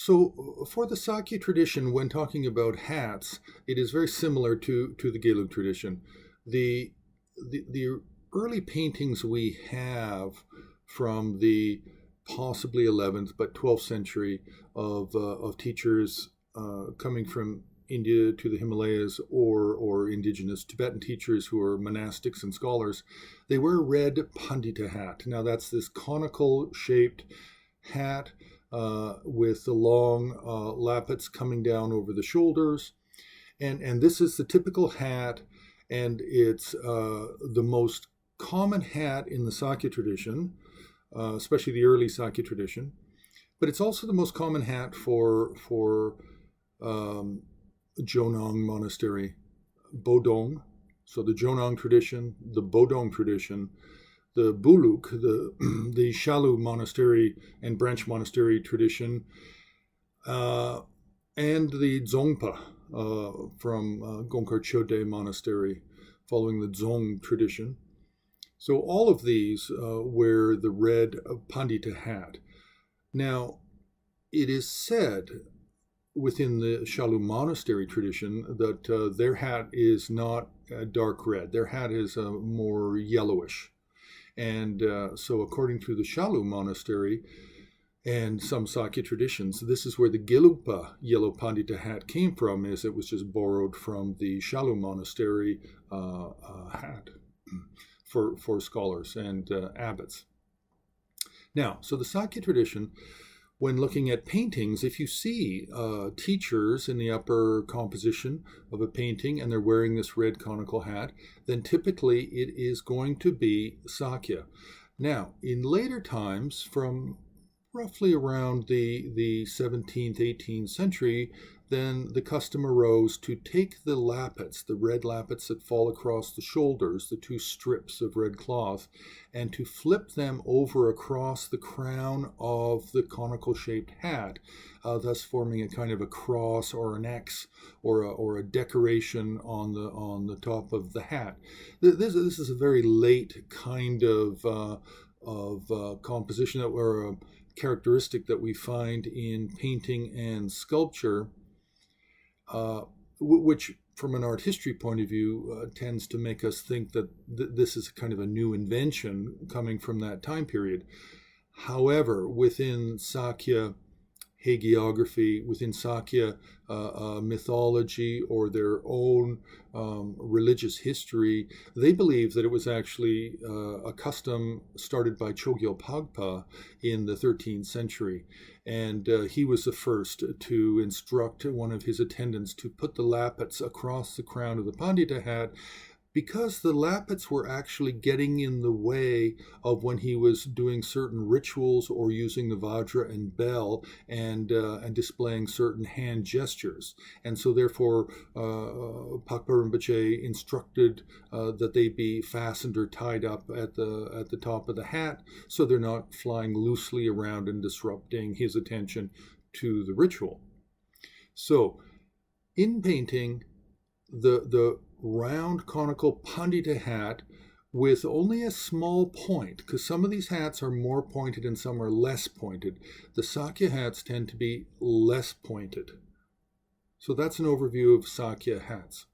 So for the Sakya tradition, when talking about hats, it is very similar to the Gelug tradition. The, the early paintings we have from the possibly 11th but 12th century of teachers coming from India to the Himalayas, or indigenous Tibetan teachers who are monastics and scholars, they wear a red pandita hat. Now that's this conical shaped hat with the long lappets coming down over the shoulders. And this is the typical hat, and it's the most common hat in the Sakya tradition, especially the early Sakya tradition. But it's also the most common hat for Jonang monastery, Bodong. So the Jonang tradition, the Bodong tradition, the Buluk, the Shalu monastery and branch monastery tradition, and the Dzongpa from Gongkar Chodde monastery, following the Dzong tradition. So all of these wear the red pandita hat. Now, it is said within the Shalu monastery tradition that their hat is not dark red. Their hat is more yellowish. And so according to the Shalu monastery and some Sakya traditions, this is where the Gelugpa yellow pandita hat came from, as it was just borrowed from the Shalu monastery hat for scholars and abbots. Now, so the Sakya tradition, when looking at paintings, if you see teachers in the upper composition of a painting and they're wearing this red conical hat, then typically it is going to be Sakya. Now, in later times, from roughly around the 17th, 18th century, then the custom arose to take the lappets, the red lappets that fall across the shoulders, the two strips of red cloth, and to flip them over across the crown of the conical shaped hat, thus forming a kind of a cross or an X or a decoration on the top of the hat. This is a very late kind of composition or a characteristic that we find in painting and sculpture, which from an art history point of view tends to make us think that this is kind of a new invention coming from that time period. However, within Sakya hagiography, within Sakya mythology or their own religious history, they believe that it was actually a custom started by Chogyal Pagpa in the 13th century. And he was the first to instruct one of his attendants to put the lappets across the crown of the pandita hat, because the lappets were actually getting in the way of when he was doing certain rituals or using the vajra and bell and displaying certain hand gestures. And so therefore Pakpa Rinpoche instructed that they be fastened or tied up at the top of the hat, so they're not flying loosely around and disrupting his attention to the ritual. So in painting, the round conical pandita hat with only a small point, because some of these hats are more pointed and some are less pointed. The Sakya hats tend to be less pointed. So that's an overview of Sakya hats.